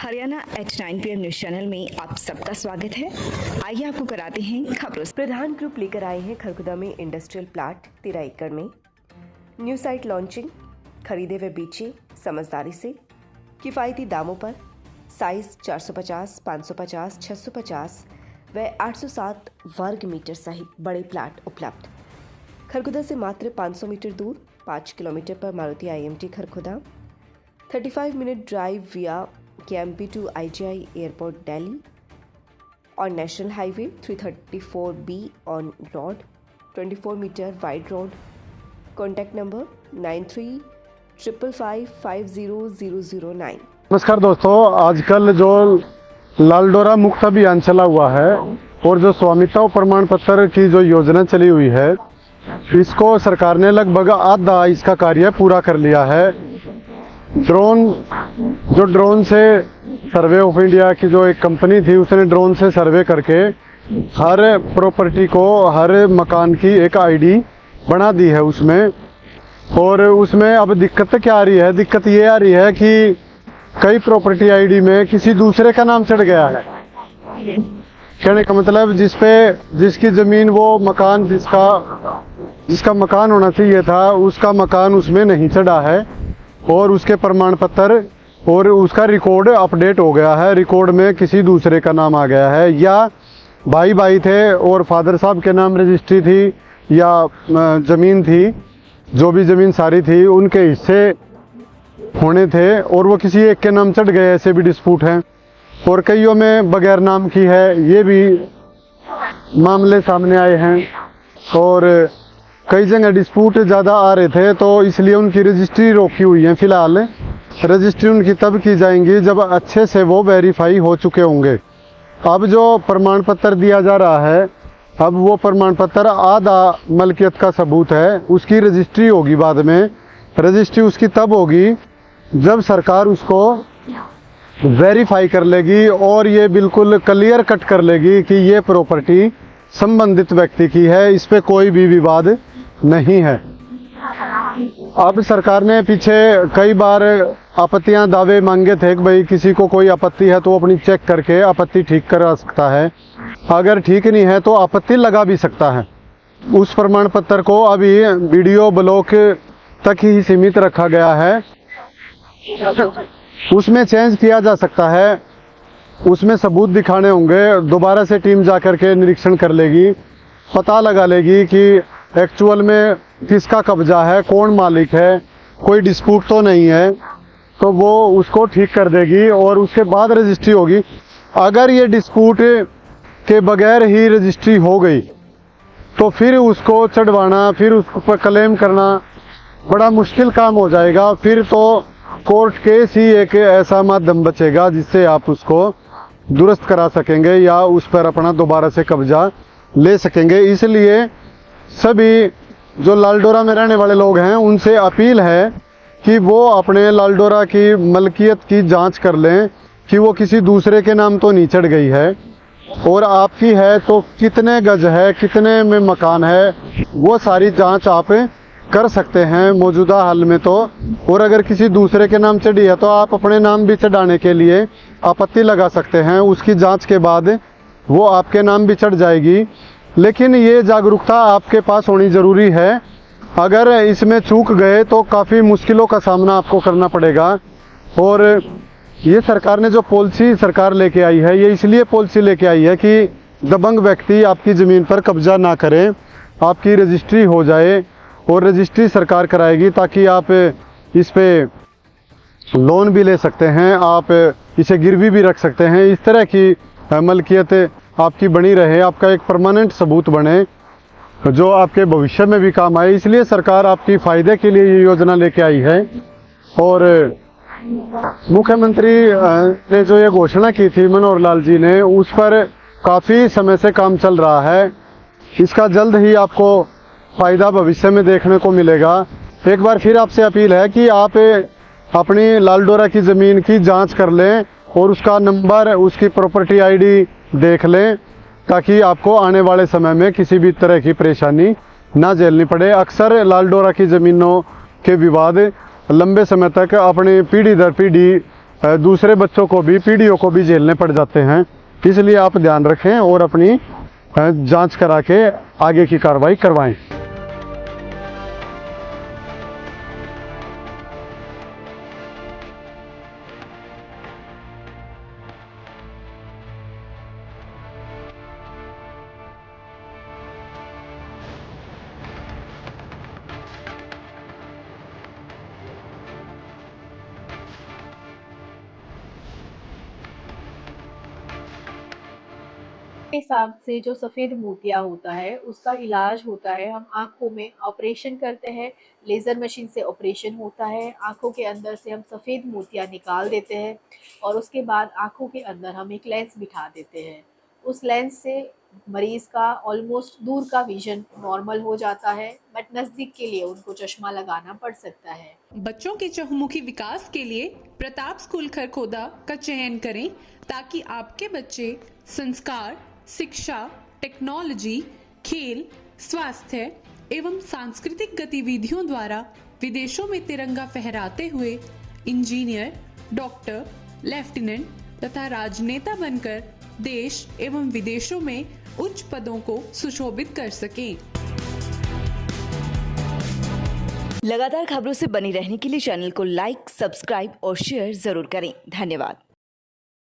Haryana H9 PM news channel में आप सबका स्वागत है। आइए आपको कराते हैं खबरों से। प्रधान ग्रुप लेकर आए हैं खरगोदा में इंडस्ट्रियल प्लाट 13 एकड़ में न्यू साइट लॉन्चिंग। खरीदे व बेचे समझदारी से किफ़ायती दामों पर। साइज 450, 550, 650 व 807 वर्ग मीटर सहित बड़े प्लाट उपलब्ध। खरगोदा से मात्र 500 मीटर दूर 5 किलोमीटर पर Maruti IMT Kharkhoda. 35 minute drive via KMP to IGI airport Delhi और national highway 334B on road 24 metre wide road. Contact number 9355500009। नमस्कार दोस्तों, आजकल जो लाल डोरा मुक्त अभियान चला हुआ है और जो स्वामित्व प्रमाण पत्र की जो योजना चली हुई है, इसको सरकार ने लगभग आधा इसका कार्य पूरा कर लिया है। ड्रोन से सर्वे ऑफ इंडिया की जो एक कंपनी थी, उसने ड्रोन से सर्वे करके हर प्रॉपर्टी को, हर मकान की एक आईडी बना दी है उसमें। और उसमें अब दिक्कत क्या आ रही है? दिक्कत ये आ रही है कि कई प्रॉपर्टी आईडी में किसी दूसरे का नाम चढ़ गया है। कहने का मतलब जिसकी जमीन, वो मकान जिसका मकान होना चाहिए था, उसका मकान उसमें नहीं चढ़ा है और उसके प्रमाण पत्र और उसका रिकॉर्ड अपडेट हो गया है। रिकॉर्ड में किसी दूसरे का नाम आ गया है, या भाई थे और फादर साहब के नाम रजिस्ट्री थी या ज़मीन थी, जो भी ज़मीन सारी थी उनके हिस्से होने थे और वो किसी एक के नाम चढ़ गए। ऐसे भी डिस्प्यूट हैं और कईयों में बगैर नाम की है, ये भी मामले सामने आए हैं। और कई जगह डिस्प्यूट ज़्यादा आ रहे थे, तो इसलिए उनकी रजिस्ट्री रोकी हुई है। फिलहाल रजिस्ट्री उनकी तब की जाएंगी जब अच्छे से वो वेरीफाई हो चुके होंगे। अब जो प्रमाण पत्र दिया जा रहा है, अब वो प्रमाण पत्र आधा मलकियत का सबूत है, उसकी रजिस्ट्री होगी बाद में। रजिस्ट्री उसकी तब होगी जब सरकार उसको वेरीफाई कर लेगी और ये बिल्कुल क्लियर कट कर लेगी कि ये प्रॉपर्टी संबंधित व्यक्ति की है, इस पे कोई भी विवाद नहीं है। अब सरकार ने पीछे कई बार आपत्तियां, दावे मांगे थे कि भाई किसी को कोई आपत्ति है तो अपनी चेक करके आपत्ति ठीक करा सकता है, अगर ठीक नहीं है तो आपत्ति लगा भी सकता है। उस प्रमाण पत्र को अभी वीडियो ब्लॉक तक ही सीमित रखा गया है, उसमें चेंज किया जा सकता है। उसमें सबूत दिखाने होंगे, दोबारा से टीम जाकर के निरीक्षण कर लेगी, पता लगा लेगी कि एक्चुअल में किसका कब्जा है, कौन मालिक है, कोई डिस्प्यूट तो नहीं है, तो वो उसको ठीक कर देगी और उसके बाद रजिस्ट्री होगी। अगर ये डिस्प्यूट के बगैर ही रजिस्ट्री हो गई तो फिर उसको चढ़वाना, फिर उस पर क्लेम करना बड़ा मुश्किल काम हो जाएगा। फिर तो कोर्ट केस ही एक ऐसा माध्यम बचेगा जिससे आप उसको दुरुस्त करा सकेंगे या उस पर अपना दोबारा से कब्जा ले सकेंगे। इसलिए सभी जो लालडोरा में रहने वाले लोग हैं, उनसे अपील है कि वो अपने लालडोरा की मलकियत की जांच कर लें कि वो किसी दूसरे के नाम तो नहीं चढ़ गई है, और आपकी है तो कितने गज है, कितने में मकान है, वो सारी जांच आप कर सकते हैं मौजूदा हाल में तो। और अगर किसी दूसरे के नाम चढ़ी है तो आप अपने नाम भी चढ़ाने के लिए आपत्ति लगा सकते हैं। उसकी जांच के बाद वो आपके नाम भी चढ़ जाएगी। लेकिन ये जागरूकता आपके पास होनी ज़रूरी है। अगर इसमें चूक गए तो काफ़ी मुश्किलों का सामना आपको करना पड़ेगा। और ये सरकार ने जो पॉलिसी सरकार लेके आई है, ये इसलिए पॉलिसी लेके आई है कि दबंग व्यक्ति आपकी ज़मीन पर कब्जा ना करें, आपकी रजिस्ट्री हो जाए और रजिस्ट्री सरकार कराएगी, ताकि आप इस पे लोन भी ले सकते हैं, आप इसे गिरवी भी रख सकते हैं। इस तरह की मलकियत आपकी बनी रहे, आपका एक परमानेंट सबूत बने जो आपके भविष्य में भी काम आए। इसलिए सरकार आपकी फ़ायदे के लिए ये योजना लेके आई है। और मुख्यमंत्री ने जो ये घोषणा की थी, मनोहर लाल जी ने, उस पर काफ़ी समय से काम चल रहा है। इसका जल्द ही आपको फ़ायदा भविष्य में देखने को मिलेगा। एक बार फिर आपसे अपील है कि आप अपनी लालडोरा की ज़मीन की जांच कर लें और उसका नंबर, उसकी प्रॉपर्टी आईडी देख लें, ताकि आपको आने वाले समय में किसी भी तरह की परेशानी ना झेलनी पड़े। अक्सर लालडोरा की ज़मीनों के विवाद लंबे समय तक अपनी पीढ़ी दर पीढ़ी दूसरे बच्चों को भी, पीढ़ियों को भी झेलने पड़ जाते हैं। इसलिए आप ध्यान रखें और अपनी जांच करा के आगे की कार्रवाई करवाएं। हिसाब से जो सफ़ेद मोतिया होता है उसका इलाज होता है, हम आँखों में ऑपरेशन करते हैं, लेज़र मशीन से ऑपरेशन होता है, आँखों के अंदर से हम सफ़ेद मोतिया निकाल देते हैं और उसके बाद आँखों के अंदर हम एक लेंस बिठा देते हैं। उस लेंस से मरीज़ का ऑलमोस्ट दूर का विज़न नॉर्मल हो जाता है, बट नज़दीक के लिए उनको चश्मा लगाना पड़ सकता है। बच्चों के चहुमुखी विकास के लिए प्रताप स्कूल खरखोदा का चयन करें ताकि आपके बच्चे संस्कार, शिक्षा, टेक्नोलॉजी, खेल, स्वास्थ्य एवं सांस्कृतिक गतिविधियों द्वारा विदेशों में तिरंगा फहराते हुए इंजीनियर, डॉक्टर, लेफ्टिनेंट तथा राजनेता बनकर देश एवं विदेशों में उच्च पदों को सुशोभित कर सकें। लगातार खबरों से बनी रहने के लिए चैनल को लाइक, सब्सक्राइब और शेयर जरूर करें। धन्यवाद।